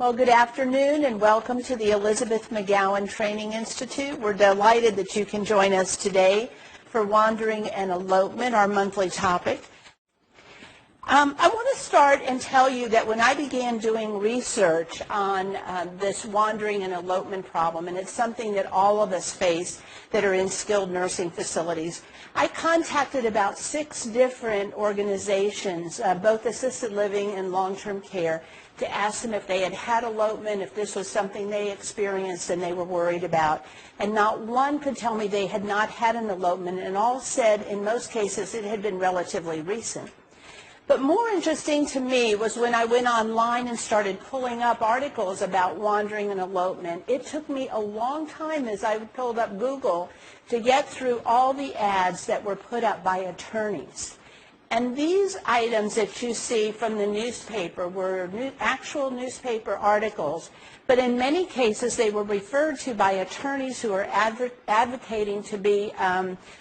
Well, good afternoon and welcome to the Elizabeth McGowan Training Institute. We're delighted that you can join us today for Wandering and Elopement, our monthly topic. I want to start and tell you that when I began doing research on this wandering and elopement problem, and it's something that all of us face that are in skilled nursing facilities, I contacted about 6 different organizations, both assisted living and long-term care, to ask them if they had had elopement, if this was something they experienced and they were worried about. And not one could tell me they had not had an elopement, and all said in most cases it had been relatively recent. But more interesting to me was when I went online and started pulling up articles about wandering and elopement. It took me a long time as I pulled up Google to get through all the ads that were put up by attorneys. And these items that you see from the newspaper were actual newspaper articles, but in many cases they were referred to by attorneys who are advocating to be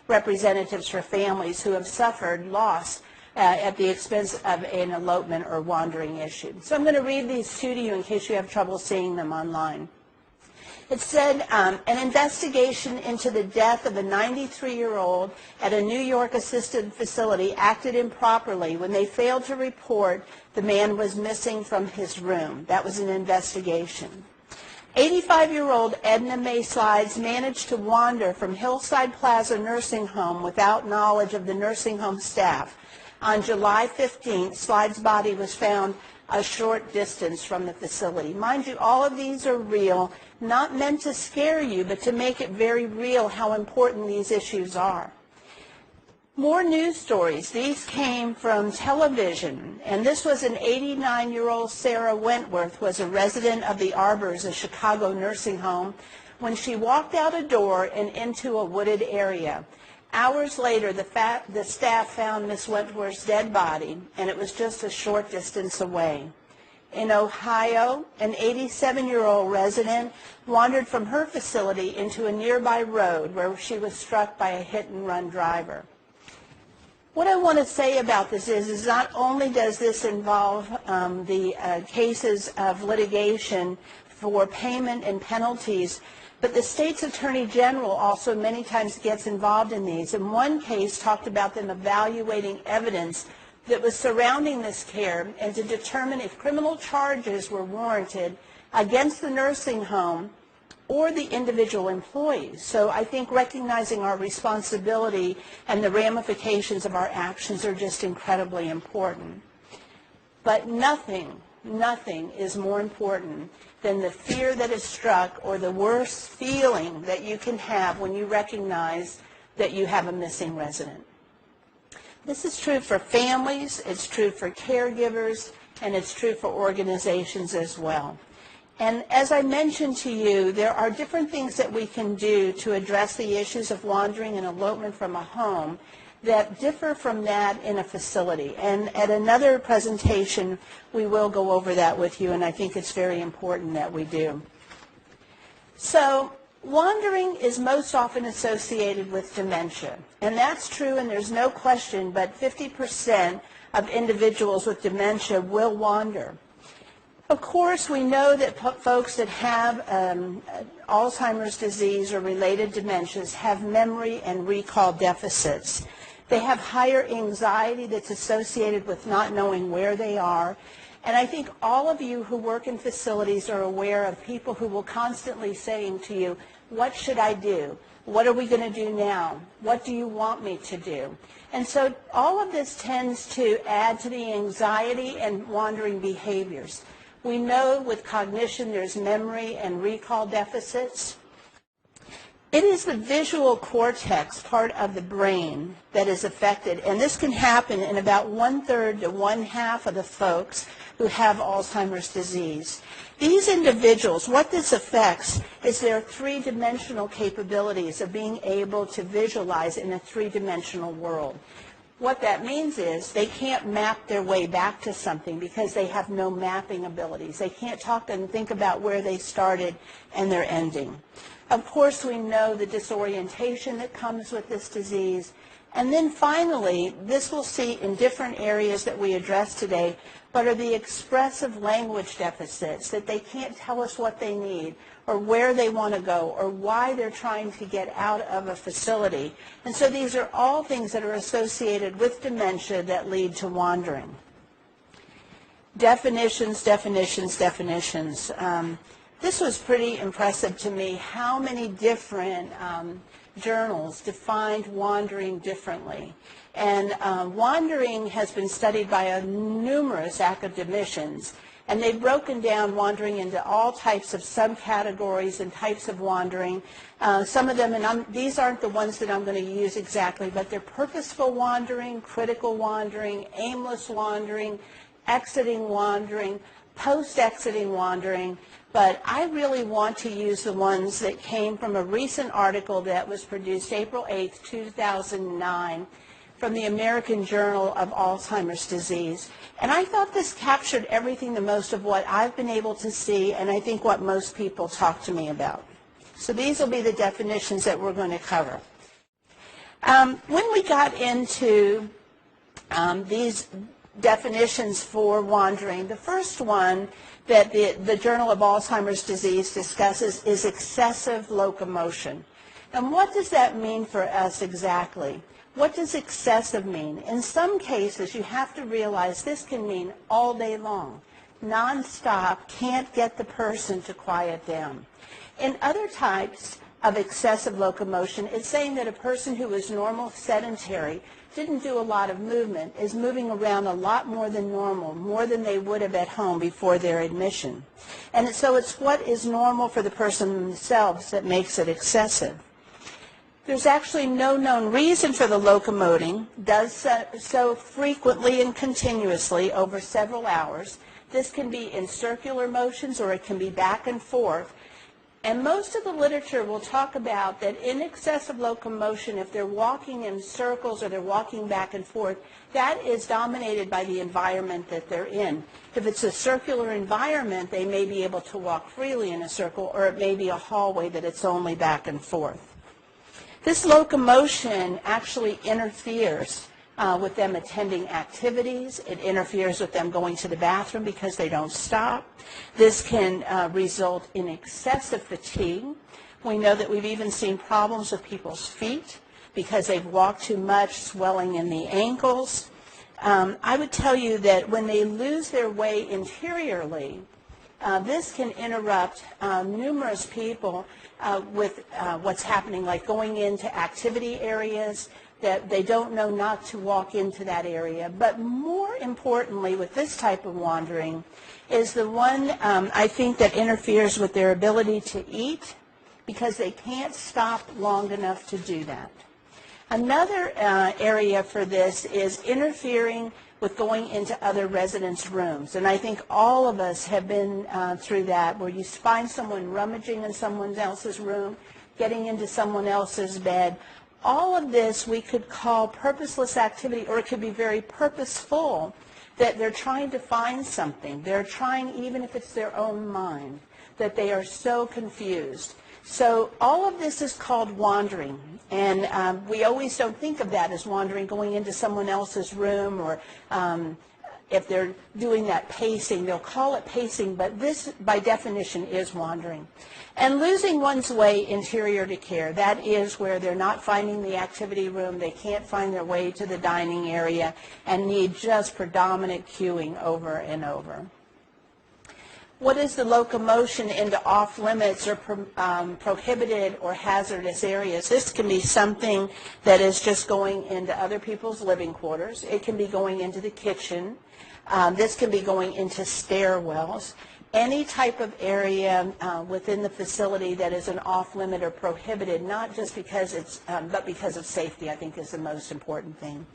representatives for families who have suffered loss at the expense of an elopement or wandering issue. So I'm going to read these to you in case you have trouble seeing them online. It said, an investigation into the death of a 93-year-old at a New York assisted facility acted improperly when they failed to report the man was missing from his room. That was an investigation. 85-year-old Edna Mae Slides managed to wander from Hillside Plaza Nursing Home without knowledge of the nursing home staff. On July 15th, Slides' body was found a short distance from the facility. Mind you, all of these are real, not meant to scare you, but to make it very real how important these issues are. More news stories. These came from television, and this was an 89-year-old Sarah Wentworth, was a resident of the Arbors, a Chicago nursing home, when she walked out a door and into a wooded area. Hours later, the staff found Miss Wentworth's dead body, and it was just a short distance away. In Ohio, an 87-year-old resident wandered from her facility into a nearby road where she was struck by a hit-and-run driver. What I want to say about this is not only does this involve the cases of litigation for payment and penalties, but the state's attorney general also many times gets involved in these. In one case, talked about them evaluating evidence that was surrounding this care and to determine if criminal charges were warranted against the nursing home or the individual employees. So I think recognizing our responsibility and the ramifications of our actions are just incredibly important. But nothing is more important than the fear that is struck or the worst feeling that you can have when you recognize that you have a missing resident. This is true for families, it's true for caregivers, and it's true for organizations as well. And as I mentioned to you, there are different things that we can do to address the issues of wandering and elopement from a home that differ from that in a facility. And at another presentation, we will go over that with you, and I think it's very important that we do. So wandering is most often associated with dementia, and that's true, and there's no question, but 50% of individuals with dementia will wander. Of course, we know that folks that have Alzheimer's disease or related dementias have memory and recall deficits. They have higher anxiety that's associated with not knowing where they are. And I think all of you who work in facilities are aware of people who will constantly saying to you, what should I do? What are we going to do now? What do you want me to do? And so all of this tends to add to the anxiety and wandering behaviors. We know with cognition there's memory and recall deficits. It is the visual cortex part of the brain that is affected, and this can happen in about 1/3 to 1/2 of the folks who have Alzheimer's disease. These individuals, what this affects is their 3-dimensional capabilities of being able to visualize in a 3-dimensional world. What that means is they can't map their way back to something because they have no mapping abilities. They can't talk and think about where they started and their ending. Of course, we know the disorientation that comes with this disease. And then finally, this we'll see in different areas that we address today, but are the expressive language deficits, that they can't tell us what they need or where they want to go or why they're trying to get out of a facility. And so these are all things that are associated with dementia that lead to wandering. Definitions, definitions, definitions. This was pretty impressive to me, how many different journals defined wandering differently. And wandering has been studied by numerous academicians, and they've broken down wandering into all types of subcategories and types of wandering. Some of them, and these aren't the ones that I'm going to use exactly, but they're purposeful wandering, critical wandering, aimless wandering, exiting wandering, post-exiting wandering. But I really want to use the ones that came from a recent article that was produced April 8th, 2009, from the American Journal of Alzheimer's Disease. And I thought this captured everything, the most of what I've been able to see, and I think what most people talk to me about. So these will be the definitions that we're going to cover. When we got into these definitions for wandering, the first one that the Journal of Alzheimer's Disease discusses is excessive locomotion. And what does that mean for us exactly? What does excessive mean? In some cases, you have to realize this can mean all day long, nonstop, can't get the person to quiet down. In other types of excessive locomotion, it's saying that a person who is normal sedentary, didn't do a lot of movement, is moving around a lot more than normal, more than they would have at home before their admission. And so it's what is normal for the person themselves that makes it excessive. There's actually no known reason for the locomoting, does so frequently and continuously over several hours. This can be in circular motions or it can be back and forth. And most of the literature will talk about that in excessive locomotion, if they're walking in circles or they're walking back and forth, that is dominated by the environment that they're in. If it's a circular environment, they may be able to walk freely in a circle, or it may be a hallway that it's only back and forth. This locomotion actually interferes with them attending activities. It interferes with them going to the bathroom because they don't stop. This can result in excessive fatigue. We know that we've even seen problems with people's feet because they've walked too much, swelling in the ankles. I would tell you that when they lose their way interiorly, this can interrupt numerous people with what's happening, like going into activity areas that they don't know not to walk into that area. But more importantly, with this type of wandering, is the one I think that interferes with their ability to eat because they can't stop long enough to do that. Another area for this is interfering with going into other residents' rooms. And I think all of us have been through that, where you find someone rummaging in someone else's room, getting into someone else's bed. All of this we could call purposeless activity, or it could be very purposeful, that they're trying to find something. They're trying, even if it's their own mind, that they are so confused. So all of this is called wandering, and we always don't think of that as wandering, going into someone else's room, or if they're doing that pacing, they'll call it pacing, but this, by definition, is wandering. And losing one's way interior to care, that is where they're not finding the activity room, they can't find their way to the dining area, and need just predominant cueing over and over. What is the locomotion into off-limits or prohibited or hazardous areas? This can be something that is just going into other people's living quarters. It can be going into the kitchen. This can be going into stairwells. Any type of area within the facility that is an off-limit or prohibited, not just because it's, but because of safety, I think is the most important thing.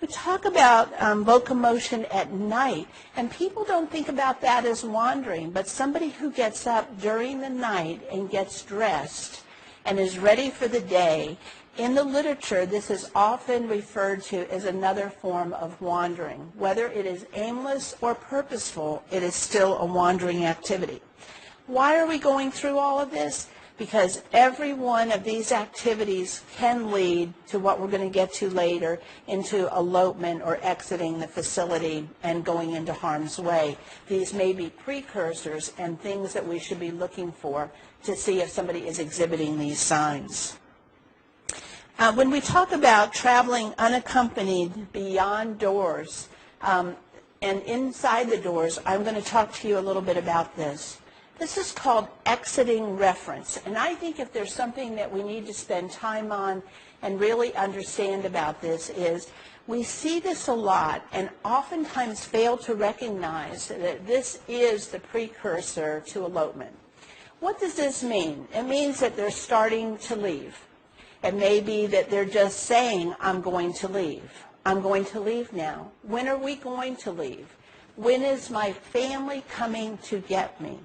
We talk about locomotion at night, and people don't think about that as wandering, but somebody who gets up during the night and gets dressed and is ready for the day, in the literature, this is often referred to as another form of wandering. Whether it is aimless or purposeful, it is still a wandering activity. Why are we going through all of this? because every one of these activities can lead to what we're going to get to later, into elopement or exiting the facility and going into harm's way. These may be precursors and things that we should be looking for to see if somebody is exhibiting these signs. When we talk about traveling unaccompanied beyond doors and inside the doors, I'm going to talk to you a little bit about this. This is called exiting reference, and I think if there's something that we need to spend time on and really understand about this is we see this a lot and oftentimes fail to recognize that this is the precursor to elopement. What does this mean? It means that they're starting to leave. It may be that they're just saying, I'm going to leave. I'm going to leave now. When are we going to leave? When is my family coming to get me?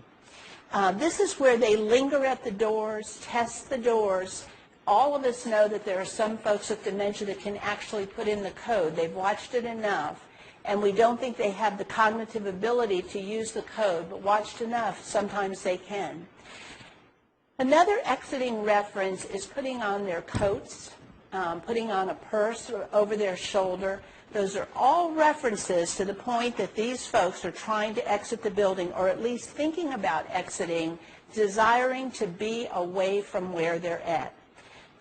This is where they linger at the doors, test the doors. All of us know that there are some folks with dementia that can actually put in the code. They've watched it enough, and we don't think they have the cognitive ability to use the code, but watched enough, sometimes they can. Another exiting reference is putting on their coats, putting on a purse over their shoulder. Those are all references to the point that these folks are trying to exit the building, or at least thinking about exiting, desiring to be away from where they're at.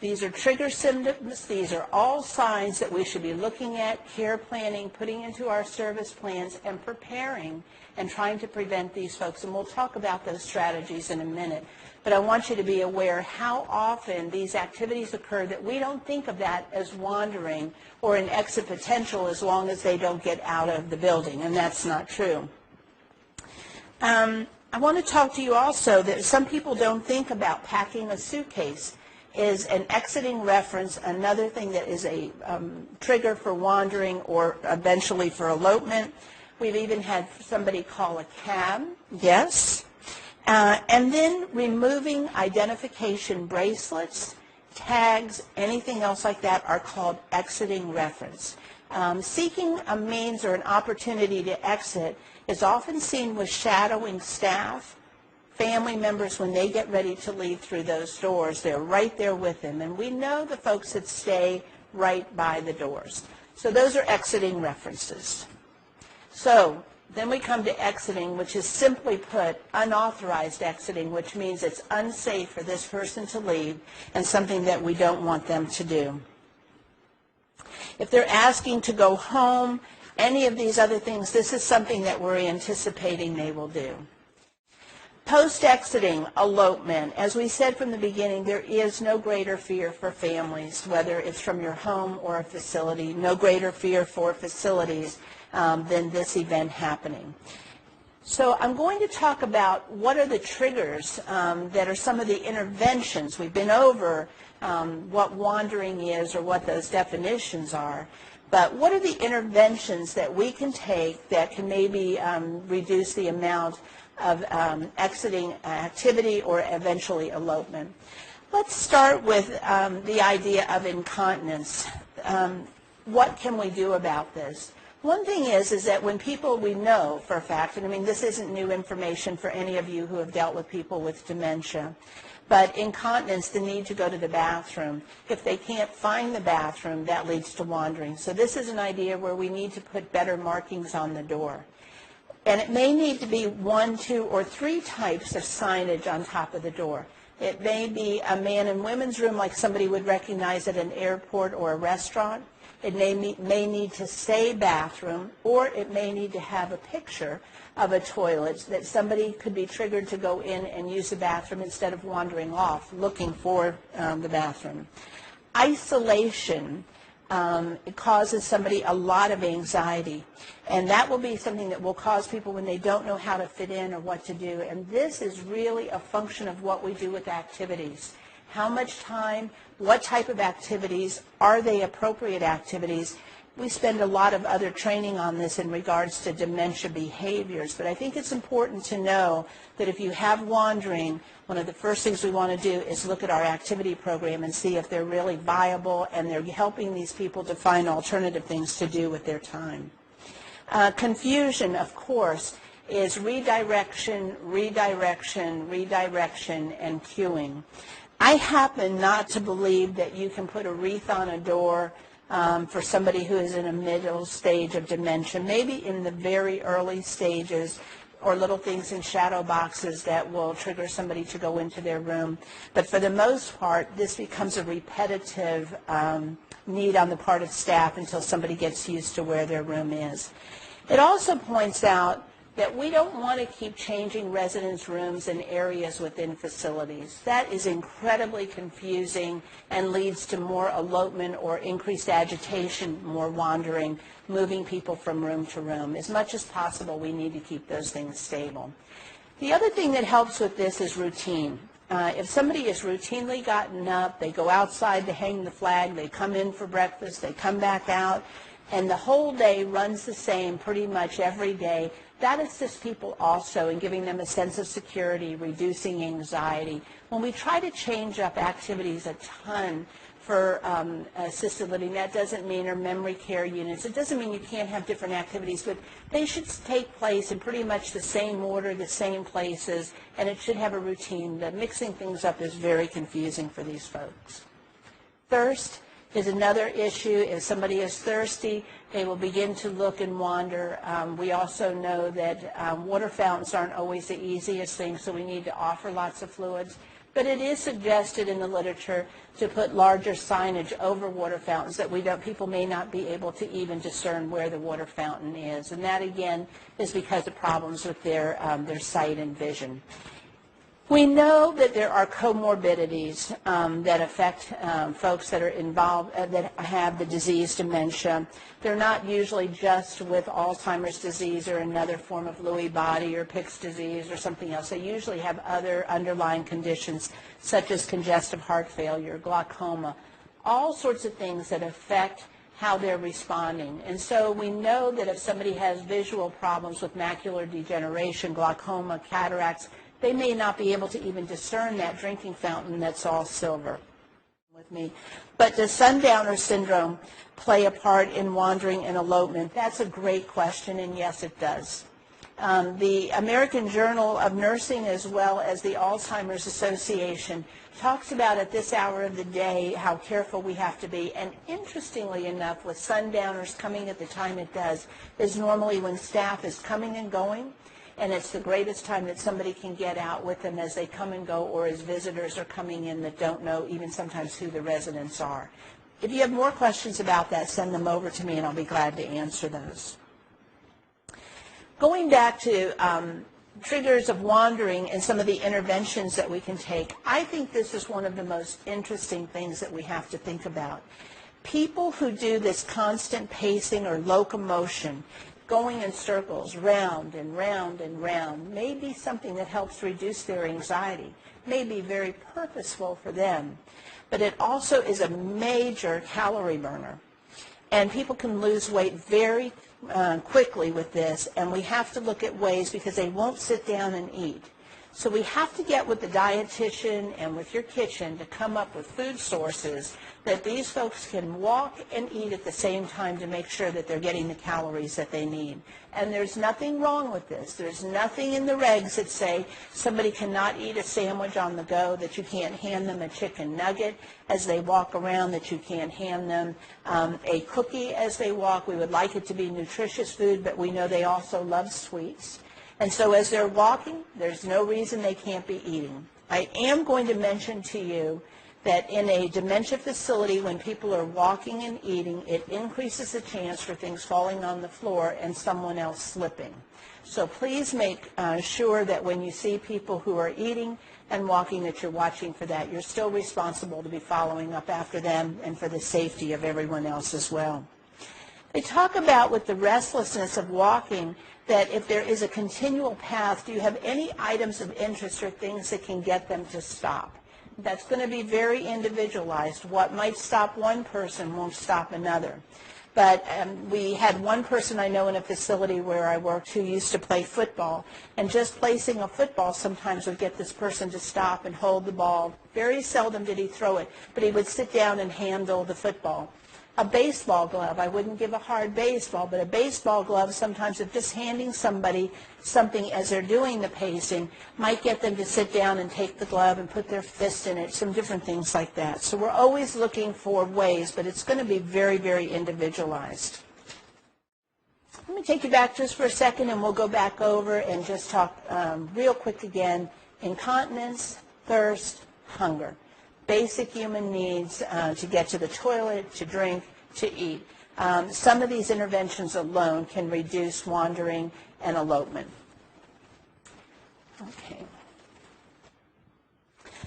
These are trigger symptoms. These are all signs that we should be looking at, care planning, putting into our service plans, and preparing and trying to prevent these folks. And we'll talk about those strategies in a minute. But I want you to be aware how often these activities occur that we don't think of that as wandering or an exit potential as long as they don't get out of the building, and that's not true. I want to talk to you also that some people don't think about packing a suitcase is an exiting reference, another thing that is a trigger for wandering or eventually for elopement. We've even had somebody call a cab, yes. And then removing identification bracelets, tags, anything else like that are called exiting reference. Seeking a means or an opportunity to exit is often seen with shadowing staff, family members when they get ready to leave through those doors. They're right there with them. And we know the folks that stay right by the doors. So those are exiting references. So then we come to exiting, which is simply put unauthorized exiting, which means it's unsafe for this person to leave and something that we don't want them to do. If they're asking to go home, any of these other things, this is something that we're anticipating they will do. Post-exiting, elopement. As we said from the beginning, there is no greater fear for families, whether it's from your home or a facility, no greater fear for facilities than this event happening. So I'm going to talk about what are the triggers that are some of the interventions. We've been over what wandering is or what those definitions are, but what are the interventions that we can take that can maybe reduce the amount of exiting activity or eventually elopement? Let's start with the idea of incontinence. What can we do about this? One thing is that when people, we know for a fact, and I mean this isn't new information for any of you who have dealt with people with dementia, but incontinence, the need to go to the bathroom. If they can't find the bathroom, that leads to wandering. So this is an idea where we need to put better markings on the door. And it may need to be 1, 2, or 3 types of signage on top of the door. It may be a man and women's room like somebody would recognize at an airport or a restaurant. It may need to say bathroom, or it may need to have a picture of a toilet that somebody could be triggered to go in and use the bathroom instead of wandering off looking for the bathroom. Isolation. It causes somebody a lot of anxiety, and that will be something that will cause people when they don't know how to fit in or what to do. And this is really a function of what we do with activities. How much time, what type of activities, are they appropriate activities? We spend a lot of other training on this in regards to dementia behaviors, but I think it's important to know that if you have wandering, one of the first things we want to do is look at our activity program and see if they're really viable and they're helping these people to find alternative things to do with their time. Confusion, of course. is redirection, redirection, redirection, and cueing. I happen not to believe that you can put a wreath on a door for somebody who is in a middle stage of dementia, maybe in the very early stages, or little things in shadow boxes that will trigger somebody to go into their room. But for the most part, this becomes a repetitive need on the part of staff until somebody gets used to where their room is. It also points out that we don't want to keep changing residents' rooms and areas within facilities. That is incredibly confusing and leads to more elopement or increased agitation, more wandering, moving people from room to room. As much as possible, we need to keep those things stable. The other thing that helps with this is routine. If somebody has routinely gotten up, they go outside to hang the flag, they come in for breakfast, they come back out, and the whole day runs the same pretty much every day, that assists people also in giving them a sense of security, reducing anxiety. When we try to change up activities a ton for assisted living, that doesn't mean, or memory care units, it doesn't mean you can't have different activities, but they should take place in pretty much the same order, the same places, and it should have a routine. The mixing things up is very confusing for these folks. Thirst is another issue. If somebody is thirsty, they will begin to look and wander. We also know that water fountains aren't always the easiest thing, so we need to offer lots of fluids. But it is suggested in the literature to put larger signage over water fountains that people may not be able to even discern where the water fountain is. And that, again, is because of problems with their sight and vision. We know that there are comorbidities that affect folks that are involved, that have the disease dementia. They're not usually just with Alzheimer's disease or another form of Lewy body or Pick's disease or something else. They usually have other underlying conditions such as congestive heart failure, glaucoma, all sorts of things that affect how they're responding. And so we know that if somebody has visual problems with macular degeneration, glaucoma, cataracts, they may not be able to even discern that drinking fountain that's all silver with me. But does sundowner syndrome play a part in wandering and elopement? That's a great question, and yes, it does. The American Journal of Nursing, as well as the Alzheimer's Association, talks about at this hour of the day how careful we have to be. And interestingly enough, with sundowners coming at the time it does, is normally when staff is coming and going, and it's the greatest time that somebody can get out with them as they come and go, or as visitors are coming in that don't know even sometimes who the residents are. If you have more questions about that, send them over to me and I'll be glad to answer those. Going back to triggers of wandering and some of the interventions that we can take, I think this is one of the most interesting things that we have to think about. People who do this constant pacing or locomotion, going in circles, round and round and round, may be something that helps reduce their anxiety, may be very purposeful for them, but it also is a major calorie burner. And people can lose weight very quickly with this, and we have to look at ways, because they won't sit down and eat. So we have to get with the dietitian and with your kitchen to come up with food sources that these folks can walk and eat at the same time to make sure that they're getting the calories that they need. And there's nothing wrong with this. There's nothing in the regs that say somebody cannot eat a sandwich on the go, that you can't hand them a chicken nugget as they walk around, that you can't hand them a cookie as they walk. We would like it to be nutritious food, but we know they also love sweets. And so as they're walking, there's no reason they can't be eating. I am going to mention to you that in a dementia facility, when people are walking and eating, it increases the chance for things falling on the floor and someone else slipping. So please make sure that when you see people who are eating and walking, that you're watching for that. You're still responsible to be following up after them and for the safety of everyone else as well. They talk about, with the restlessness of walking, that if there is a continual path, do you have any items of interest or things that can get them to stop? That's going to be very individualized. What might stop one person won't stop another. But we had one person I know in a facility where I worked who used to play football, and just placing a football sometimes would get this person to stop and hold the ball. Very seldom did he throw it, but he would sit down and handle the football. A baseball glove, I wouldn't give a hard baseball, but a baseball glove, sometimes if just handing somebody something as they're doing the pacing might get them to sit down and take the glove and put their fist in it, some different things like that. So we're always looking for ways, but it's going to be very, very individualized. Let me take you back just for a second, and we'll go back over and just talk real quick again. Incontinence, thirst, hunger. Basic human needs to get to the toilet, to drink, to eat. Some of these interventions alone can reduce wandering and elopement. Okay.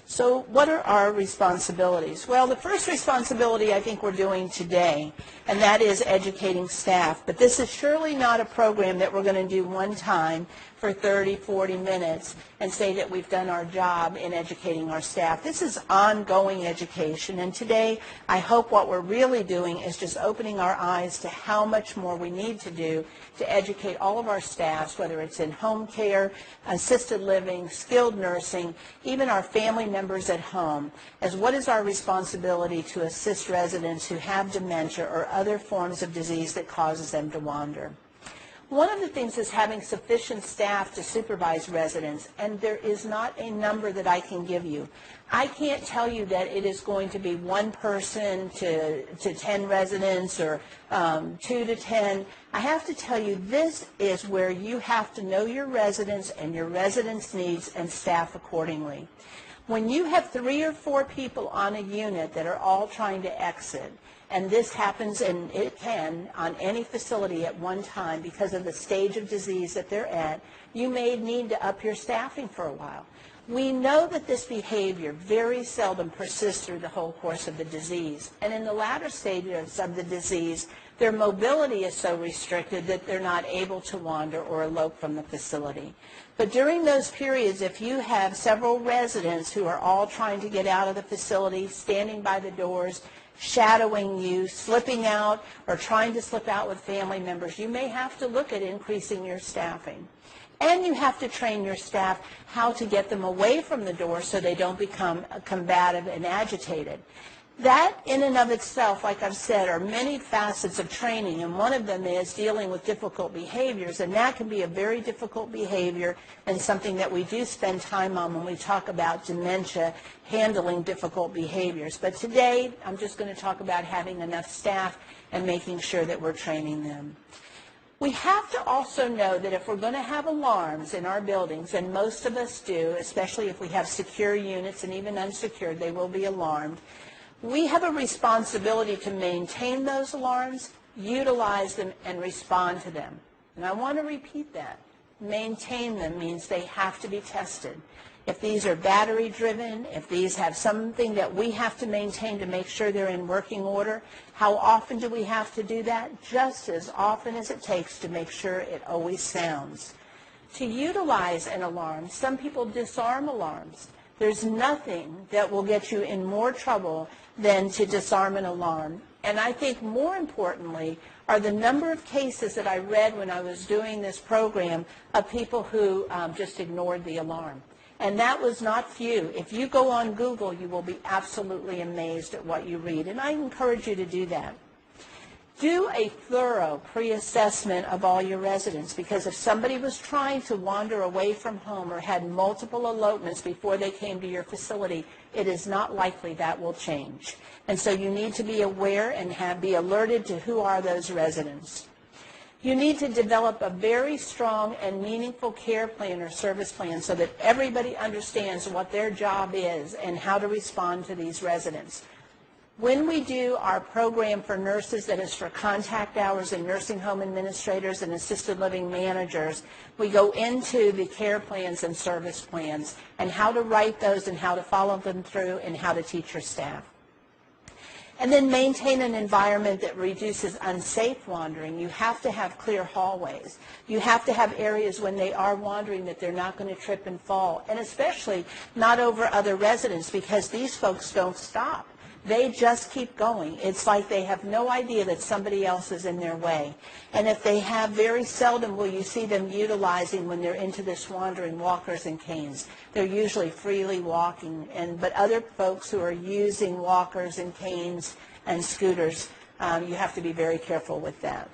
So what are our responsibilities? Well, the first responsibility I think we're doing today, and that is educating staff. But this is surely not a program that we're going to do one time for 30, 40 minutes and say that we've done our job in educating our staff. This is ongoing education, and today I hope what we're really doing is just opening our eyes to how much more we need to do to educate all of our staffs, whether it's in home care, assisted living, skilled nursing, even our family members at home, as what is our responsibility to assist residents who have dementia or other forms of disease that causes them to wander. One of the things is having sufficient staff to supervise residents, and there is not a number that I can give you. I can't tell you that it is going to be one person to 10 residents or 2 to 10. I have to tell you, this is where you have to know your residents and your residents' needs and staff accordingly. When you have 3 or 4 people on a unit that are all trying to exit, and this happens, and it can, on any facility at one time because of the stage of disease that they're at, you may need to up your staffing for a while. We know that this behavior very seldom persists through the whole course of the disease. And in the latter stages of the disease, their mobility is so restricted that they're not able to wander or elope from the facility. But during those periods, if you have several residents who are all trying to get out of the facility, standing by the doors, shadowing you, slipping out, or trying to slip out with family members, you may have to look at increasing your staffing. And you have to train your staff how to get them away from the door so they don't become combative and agitated. That in and of itself, like I've said, are many facets of training, and one of them is dealing with difficult behaviors, and that can be a very difficult behavior and something that we do spend time on when we talk about dementia, handling difficult behaviors. But today, I'm just going to talk about having enough staff and making sure that we're training them. We have to also know that if we're going to have alarms in our buildings, and most of us do, especially if we have secure units and even unsecured, they will be alarmed. We have a responsibility to maintain those alarms, utilize them, and respond to them. And I want to repeat that. Maintain them means they have to be tested. If these are battery driven, if these have something that we have to maintain to make sure they're in working order, how often do we have to do that? Just as often as it takes to make sure it always sounds. To utilize an alarm, some people disarm alarms. There's nothing that will get you in more trouble than to disarm an alarm. And I think more importantly are the number of cases that I read when I was doing this program of people who just ignored the alarm. And that was not few. If you go on Google, you will be absolutely amazed at what you read. And I encourage you to do that. Do a thorough pre-assessment of all your residents, because if somebody was trying to wander away from home or had multiple elopements before they came to your facility, it is not likely that will change. And so you need to be aware and be alerted to who are those residents. You need to develop a very strong and meaningful care plan or service plan so that everybody understands what their job is and how to respond to these residents. When we do our program for nurses that is for contact hours and nursing home administrators and assisted living managers, we go into the care plans and service plans and how to write those and how to follow them through and how to teach your staff. And then maintain an environment that reduces unsafe wandering. You have to have clear hallways. You have to have areas when they are wandering that they're not going to trip and fall, and especially not over other residents, because these folks don't stop. They just keep going. It's like they have no idea that somebody else is in their way. And if they have, very seldom will you see them utilizing, when they're into this wandering, walkers and canes. They're usually freely walking. But other folks who are using walkers and canes and scooters, You have to be very careful with that.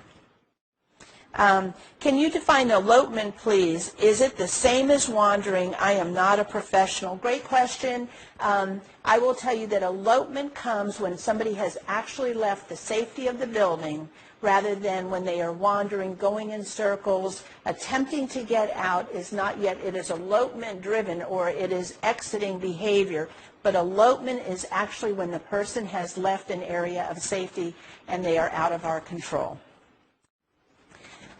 Can you define elopement, please? Is it the same as wandering? I am not a professional. Great question. I will tell you that elopement comes when somebody has actually left the safety of the building rather than when they are wandering, going in circles, attempting to get out is not yet. It is elopement driven, or it is exiting behavior. But elopement is actually when the person has left an area of safety and they are out of our control.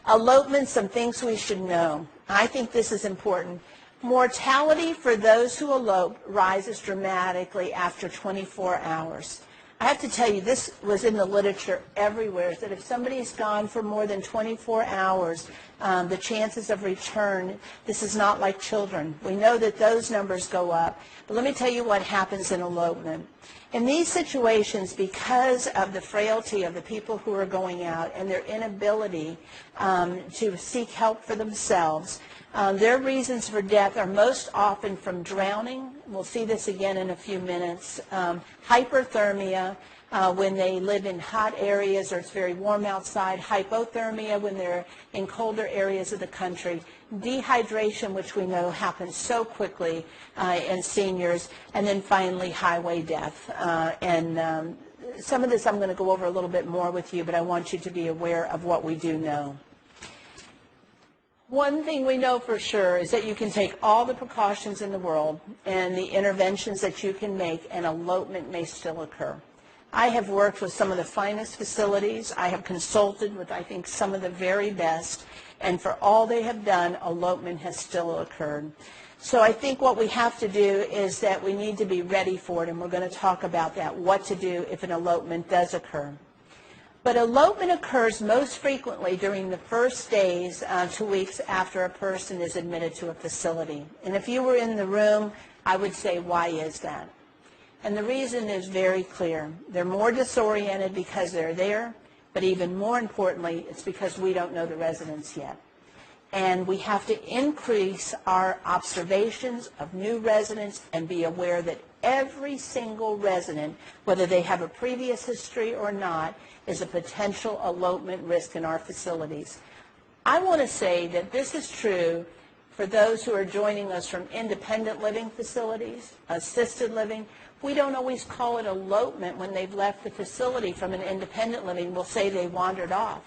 Elopement, some things we should know. I think this is important. Mortality for those who elope rises dramatically after 24 hours. I have to tell you, this was in the literature everywhere, that if somebody's gone for more than 24 hours, the chances of return, this is not like children. We know that those numbers go up. But let me tell you what happens in elopement. In these situations, because of the frailty of the people who are going out and their inability to seek help for themselves, their reasons for death are most often from drowning. We'll see this again in a few minutes. Hyperthermia when they live in hot areas or it's very warm outside. Hypothermia when they're in colder areas of the country. Dehydration, which we know happens so quickly in seniors. And then finally, highway death. Some of this I'm going to go over a little bit more with you, but I want you to be aware of what we do know. One thing we know for sure is that you can take all the precautions in the world and the interventions that you can make, and elopement may still occur. I have worked with some of the finest facilities. I have consulted with, I think, some of the very best, and for all they have done, elopement has still occurred. So I think what we have to do is that we need to be ready for it, and we're going to talk about that, what to do if an elopement does occur. But elopement occurs most frequently during the first days to weeks after a person is admitted to a facility. And if you were in the room, I would say, why is that? And the reason is very clear. They're more disoriented because they're there, but even more importantly, it's because we don't know the residents yet. And we have to increase our observations of new residents and be aware that every single resident, whether they have a previous history or not, is a potential elopement risk in our facilities. I want to say that this is true for those who are joining us from independent living facilities, assisted living. We don't always call it elopement when they've left the facility from an independent living. We'll say they wandered off.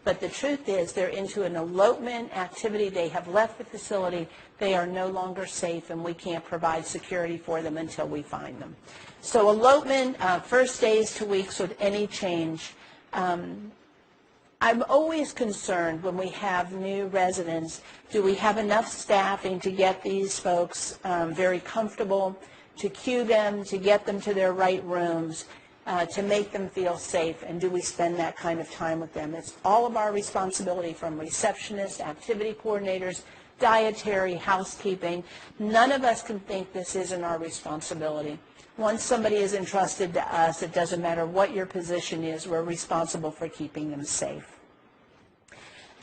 But the truth is they're into an elopement activity. They have left the facility. They are no longer safe, and we can't provide security for them until we find them. So elopement, first days to weeks with any change. I'm always concerned when we have new residents, do we have enough staffing to get these folks very comfortable, to cue them, to get them to their right rooms, to make them feel safe, and do we spend that kind of time with them? It's all of our responsibility, from receptionists, activity coordinators, dietary, housekeeping. None of us can think this isn't our responsibility. Once somebody is entrusted to us, it doesn't matter what your position is, we're responsible for keeping them safe.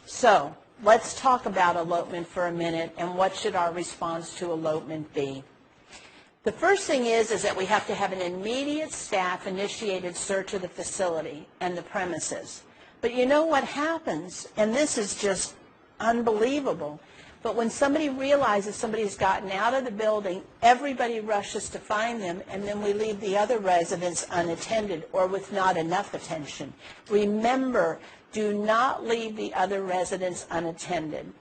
So let's talk about elopement for a minute, and what should our response to elopement be? The first thing is that we have to have an immediate staff-initiated search of the facility and the premises. But you know what happens, and this is just unbelievable, but when somebody realizes somebody's gotten out of the building, everybody rushes to find them, and then we leave the other residents unattended or with not enough attention. Remember, do not leave the other residents unattended.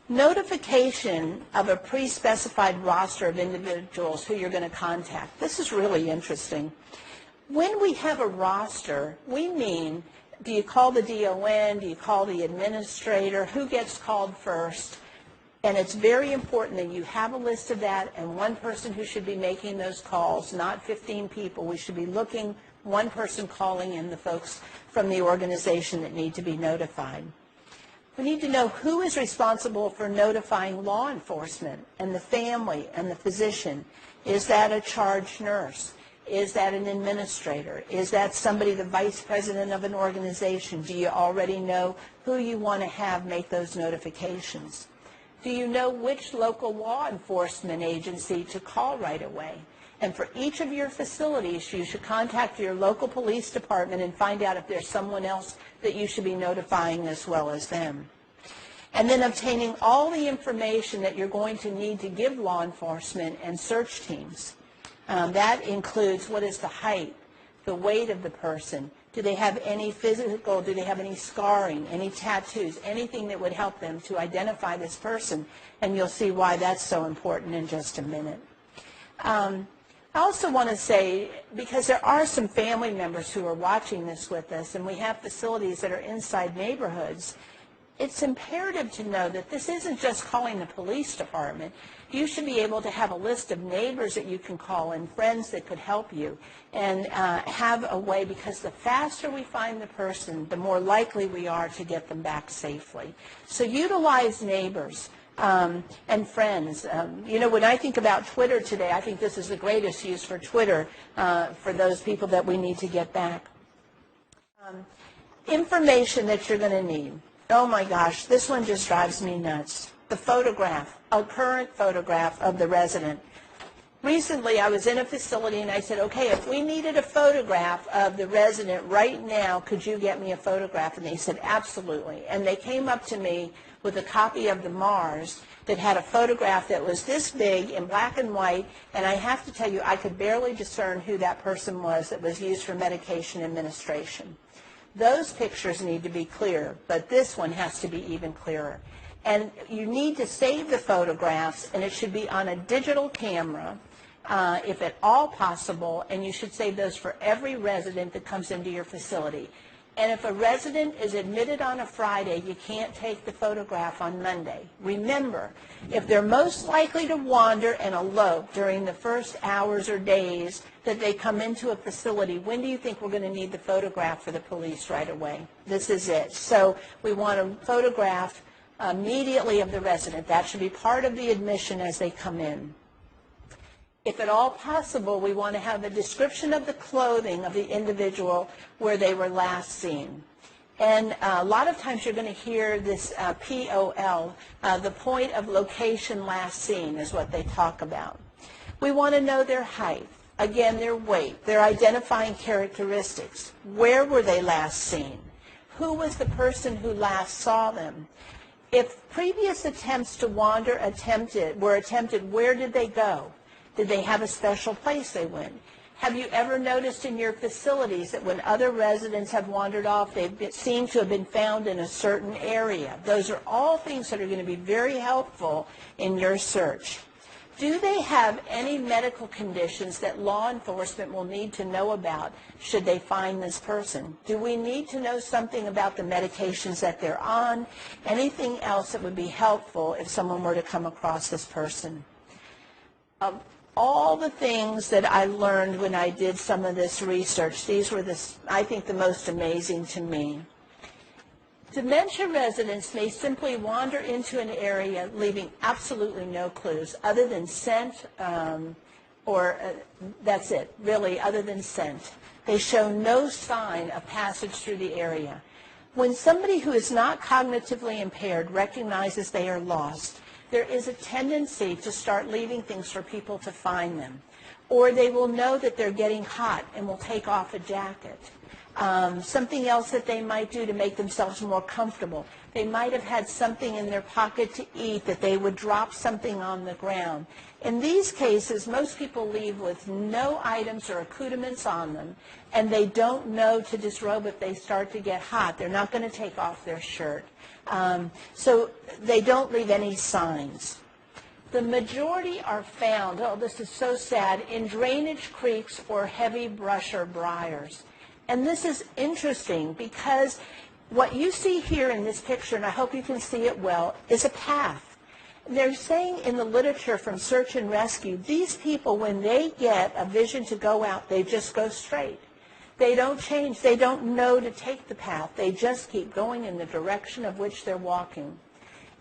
Notification of a pre-specified roster of individuals who you're going to contact. This is really interesting. When we have a roster, we mean, do you call the DON? Do you call the administrator? Who gets called first? And it's very important that you have a list of that, and one person who should be making those calls, not 15 people. We should be looking, one person calling in the folks from the organization that need to be notified. We need to know who is responsible for notifying law enforcement and the family and the physician. Is that a charge nurse? Is that an administrator? Is that somebody, the vice president of an organization? Do you already know who you want to have make those notifications? Do you know which local law enforcement agency to call right away? And for each of your facilities, you should contact your local police department and find out if there's someone else that you should be notifying as well as them. And then obtaining all the information that you're going to need to give law enforcement and search teams. That includes what is the height, the weight of the person. Do they have any physical, do they have any scarring, any tattoos, anything that would help them to identify this person? And you'll see why that's so important in just a minute. I also want to say, because there are some family members who are watching this with us, and we have facilities that are inside neighborhoods, it's imperative to know that this isn't just calling the police department. You should be able to have a list of neighbors that you can call and friends that could help you, and have a way, because the faster we find the person, the more likely we are to get them back safely. So utilize neighbors and friends. You know, when I think about Twitter today, I think this is the greatest use for Twitter for those people that we need to get back. Information that you're going to need. Oh my gosh, this one just drives me nuts. The photograph, a current photograph of the resident. Recently, I was in a facility and I said, okay, if we needed a photograph of the resident right now, could you get me a photograph? And they said, absolutely. And they came up to me with a copy of the Mars that had a photograph that was this big in black and white, and I have to tell you, I could barely discern who that person was that was used for medication administration. Those pictures need to be clear, but this one has to be even clearer. And you need to save the photographs, and it should be on a digital camera, if at all possible, and you should save those for every resident that comes into your facility. And if a resident is admitted on a Friday, you can't take the photograph on Monday. Remember, if they're most likely to wander and elope during the first hours or days that they come into a facility, when do you think we're going to need the photograph for the police right away? This is it. So we want a photograph immediately of the resident. That should be part of the admission as they come in. If at all possible, we want to have a description of the clothing of the individual where they were last seen. And a lot of times you're going to hear this POL, the point of location last seen is what they talk about. We want to know their height, again, their weight, their identifying characteristics. Where were they last seen? Who was the person who last saw them? If previous attempts to wander were attempted, where did they go? Did they have a special place they went? Have you ever noticed in your facilities that when other residents have wandered off, they've seemed to have been found in a certain area? Those are all things that are going to be very helpful in your search. Do they have any medical conditions that law enforcement will need to know about should they find this person? Do we need to know something about the medications that they're on? Anything else that would be helpful if someone were to come across this person? All the things that I learned when I did some of this research, these were, I think, the most amazing to me. Dementia residents may simply wander into an area leaving absolutely no clues other than scent, that's it, really, other than scent. They show no sign of passage through the area. When somebody who is not cognitively impaired recognizes they are lost, there is a tendency to start leaving things for people to find them. Or they will know that they're getting hot and will take off a jacket. Something else that they might do to make themselves more comfortable. They might have had something in their pocket to eat that they would drop something on the ground. In these cases, most people leave with no items or accoutrements on them, and they don't know to disrobe if they start to get hot. They're not going to take off their shirt. So they don't leave any signs. The majority are found, oh, this is so sad, in drainage creeks or heavy brush or briars. And this is interesting because what you see here in this picture, and I hope you can see it well, is a path. They're saying in the literature from search and rescue, these people, when they get a vision to go out, they just go straight. They don't change. They don't know to take the path. They just keep going in the direction of which they're walking.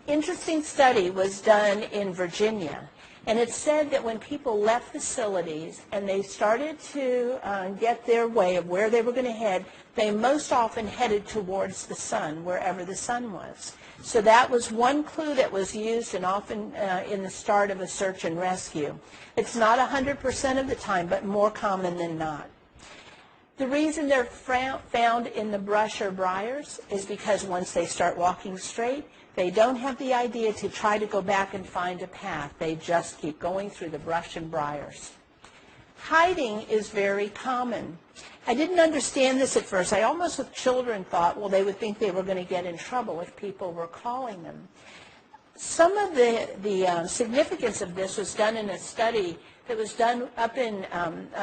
Interesting study was done in Virginia, And it said that when people left facilities and they started to get their way of where they were going to head, they most often headed towards the sun, wherever the sun was. So that was one clue that was used and often in the start of a search and rescue. It's not 100% of the time, but more common than not. The reason they're found in the brush or briars is because once they start walking straight, they don't have the idea to try to go back and find a path. They just keep going through the brush and briars. Hiding is very common. I didn't understand this at first. I almost with children thought, well, they would think they were going to get in trouble if people were calling them. Some of the significance of this was done in a study that was done up in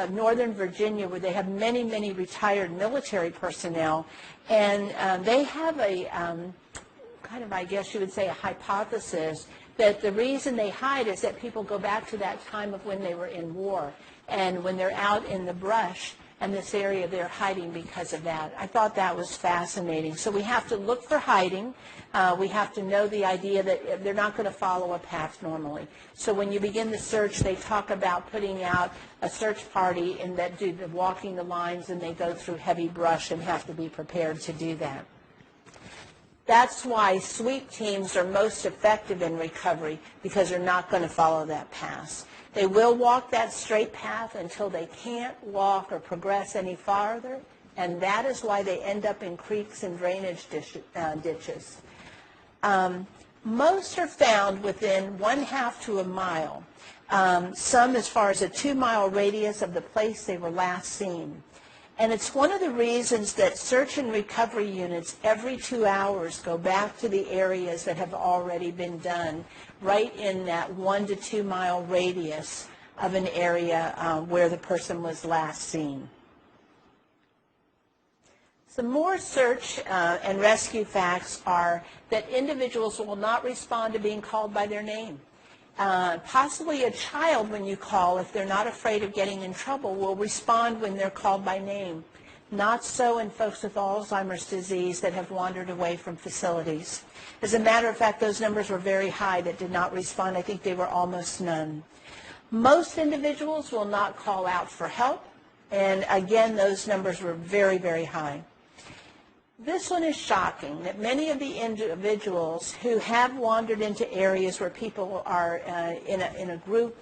Northern Virginia, where they have many, many retired military personnel, and they have a kind of, I guess you would say, a hypothesis that the reason they hide is that people go back to that time of when they were in war, and when they're out in the brush and this area, they're hiding because of that. I thought that was fascinating. So we have to look for hiding. We have to know the idea that they're not going to follow a path normally. So when you begin the search, they talk about putting out a search party and that do the walking the lines, and they go through heavy brush and have to be prepared to do that. That's why sweep teams are most effective in recovery, because they're not going to follow that path. They will walk that straight path until they can't walk or progress any farther, and that is why they end up in creeks and drainage ditches. Most are found within 1/2 to a mile, some as far as a 2-mile radius of the place they were last seen. And it's one of the reasons that search and recovery units every 2 hours go back to the areas that have already been done, right in that 1 to 2 mile radius of an area where the person was last seen. Some more search and rescue facts are that individuals will not respond to being called by their name. Possibly a child, when you call, if they're not afraid of getting in trouble, will respond when they're called by name. Not so in folks with Alzheimer's disease that have wandered away from facilities. As a matter of fact, those numbers were very high that did not respond. I think they were almost none. Most individuals will not call out for help, and again, those numbers were very, very high. This one is shocking, that many of the individuals who have wandered into areas where people are in a group,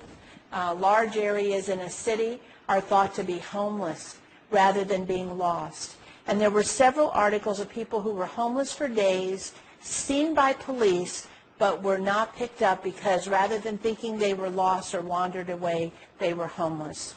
large areas in a city, are thought to be homeless rather than being lost. And there were several articles of people who were homeless for days, seen by police, but were not picked up because rather than thinking they were lost or wandered away, they were homeless.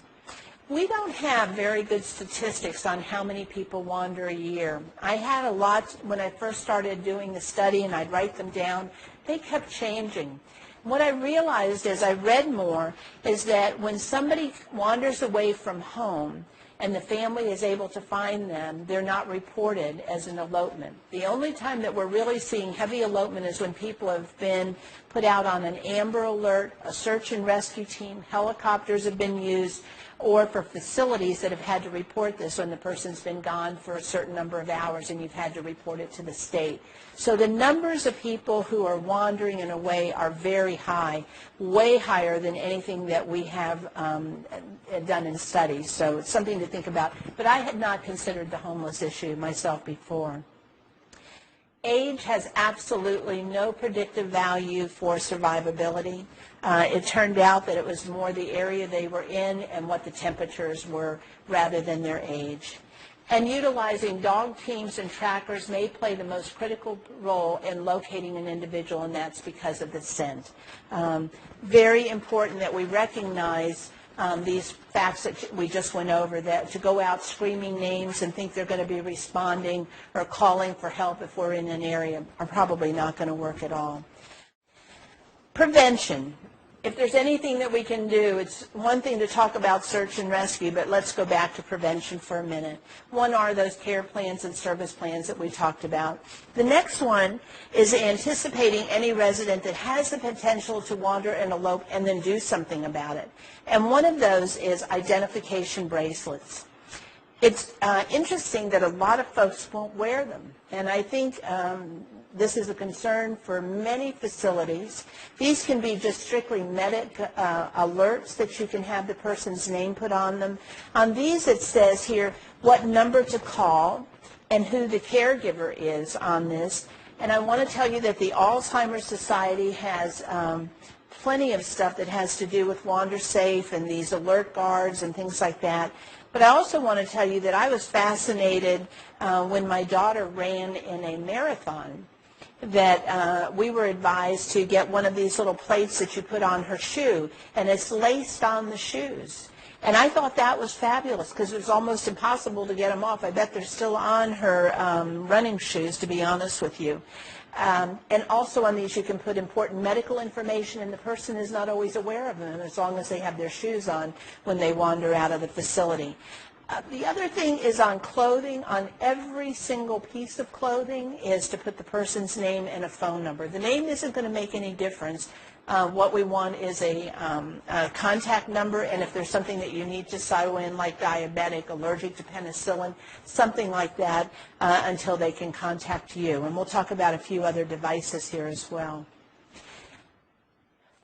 We don't have very good statistics on how many people wander a year. I had a lot when I first started doing the study, and I'd write them down. They kept changing. What I realized as I read more is that when somebody wanders away from home and the family is able to find them, they're not reported as an elopement. The only time that we're really seeing heavy elopement is when people have been put out on an Amber Alert, a search and rescue team, helicopters have been used, or for facilities that have had to report this when the person's been gone for a certain number of hours and you've had to report it to the state. So the numbers of people who are wandering and away are very high, way higher than anything that we have done in studies. So it's something to think about. But I had not considered the homeless issue myself before. Age has absolutely no predictive value for survivability. It turned out that it was more the area they were in and what the temperatures were rather than their age. And utilizing dog teams and trackers may play the most critical role in locating an individual, and that's because of the scent. Very important that we recognize these facts that we just went over, that to go out screaming names and think they're going to be responding or calling for help if we're in an area are probably not going to work at all. Prevention. If there's anything that we can do, it's one thing to talk about search and rescue, but let's go back to prevention for a minute. One are those care plans and service plans that we talked about. The next one is anticipating any resident that has the potential to wander and elope and then do something about it. And one of those is identification bracelets. It's interesting that a lot of folks won't wear them, and I think this is a concern for many facilities. These can be just strictly medic alerts that you can have the person's name put on them. On these it says here what number to call and who the caregiver is on this. And I want to tell you that the Alzheimer's Society has plenty of stuff that has to do with Wander Safe and these alert guards and things like that. But I also want to tell you that I was fascinated when my daughter ran in a marathon, that we were advised to get one of these little plates that you put on her shoe, and it's laced on the shoes. And I thought that was fabulous because it was almost impossible to get them off. I bet they're still on her running shoes, to be honest with you. And also on these you can put important medical information, and the person is not always aware of them as long as they have their shoes on when they wander out of the facility. The other thing is on clothing. On every single piece of clothing is to put the person's name and a phone number. The name isn't going to make any difference. What we want is a contact number, and if there's something that you need to sew in, like diabetic, allergic to penicillin, something like that, until they can contact you. And we'll talk about a few other devices here as well.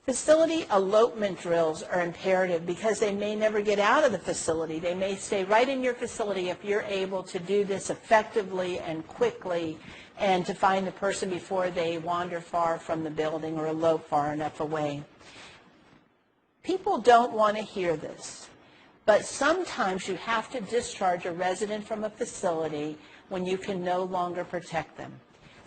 Facility elopement drills are imperative because they may never get out of the facility. They may stay right in your facility if you're able to do this effectively and quickly, and to find the person before they wander far from the building or elope far enough away. People don't want to hear this, but sometimes you have to discharge a resident from a facility when you can no longer protect them.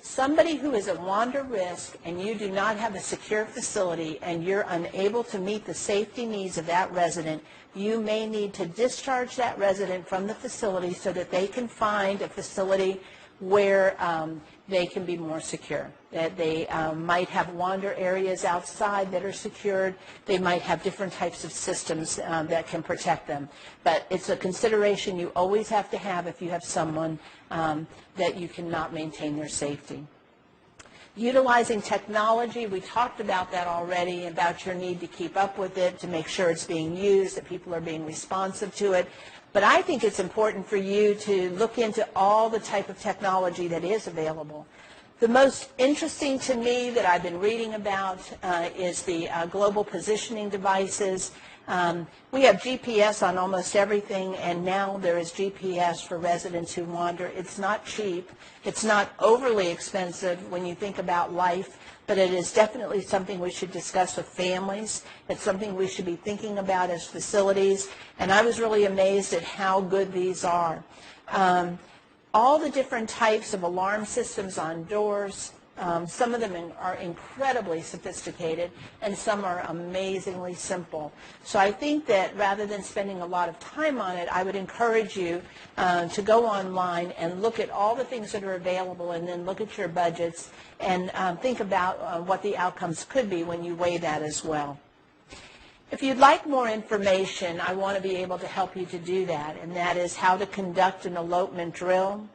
Somebody who is at wander risk and you do not have a secure facility and you're unable to meet the safety needs of that resident, you may need to discharge that resident from the facility so that they can find a facility where they can be more secure. That they might have wander areas outside that are secured. They might have different types of systems that can protect them. But it's a consideration you always have to have if you have someone that you cannot maintain their safety. Utilizing technology, we talked about that already, about your need to keep up with it, to make sure it's being used, that people are being responsive to it. But I think it's important for you to look into all the type of technology that is available. The most interesting to me that I've been reading about is the global positioning devices. We have GPS on almost everything, and now there is GPS for residents who wander. It's not cheap. It's not overly expensive when you think about life, but it is definitely something we should discuss with families. It's something we should be thinking about as facilities, and I was really amazed at how good these are. All the different types of alarm systems on doors, some of them are incredibly sophisticated, and some are amazingly simple. So I think that rather than spending a lot of time on it, I would encourage you to go online and look at all the things that are available, and then look at your budgets and think about what the outcomes could be when you weigh that as well. If you'd like more information, I want to be able to help you to do that, and that is how to conduct an elopement drill,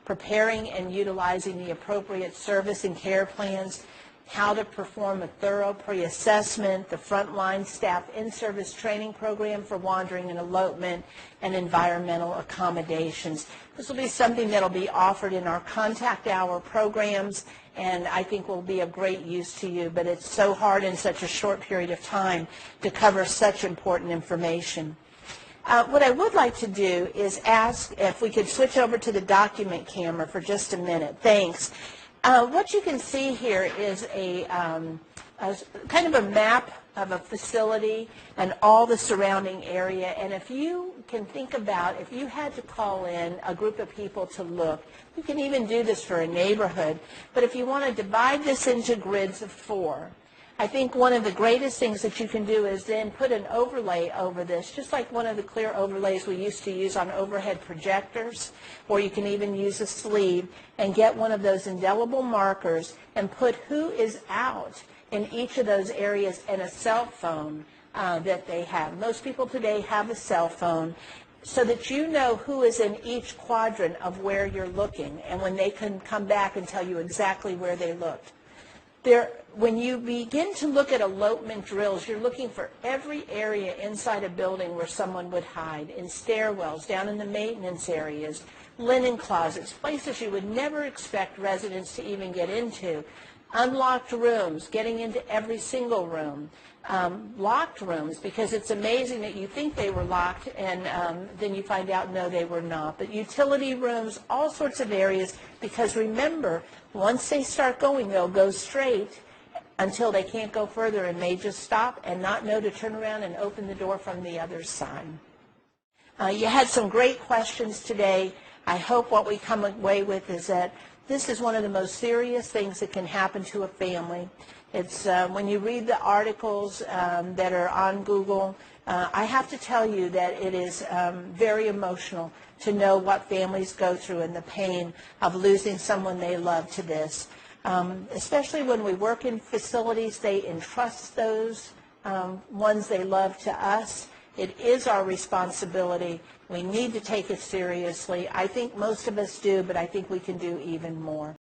preparing and utilizing the appropriate service and care plans, how to perform a thorough pre-assessment, the frontline staff in-service training program for wandering and elopement, and environmental accommodations. This will be something that will be offered in our contact hour programs, and I think will be of great use to you, but it's so hard in such a short period of time to cover such important information. What I would like to do is ask if we could switch over to the document camera for just a minute. Thanks. What you can see here is a kind of a map of a facility and all the surrounding area. And if you can think about, if you had to call in a group of people to look, you can even do this for a neighborhood. But if you want to divide this into grids of 4, I think one of the greatest things that you can do is then put an overlay over this, just like one of the clear overlays we used to use on overhead projectors, or you can even use a sleeve and get one of those indelible markers and put who is out in each of those areas and a cell phone that they have. Most people today have a cell phone, so that you know who is in each quadrant of where you're looking, and when they can come back and tell you exactly where they looked. When you begin to look at elopement drills, you're looking for every area inside a building where someone would hide, in stairwells, down in the maintenance areas, linen closets, places you would never expect residents to even get into, unlocked rooms, getting into every single room, locked rooms, because it's amazing that you think they were locked and then you find out, no, they were not. But utility rooms, all sorts of areas, because remember, once they start going, they'll go straight until they can't go further and may just stop and not know to turn around and open the door from the other side. You had some great questions today. I hope what we come away with is that this is one of the most serious things that can happen to a family. It's when you read the articles that are on Google, I have to tell you that it is very emotional to know what families go through and the pain of losing someone they love to this. Especially when we work in facilities, they entrust those ones they love to us. It is our responsibility. We need to take it seriously. I think most of us do, but I think we can do even more.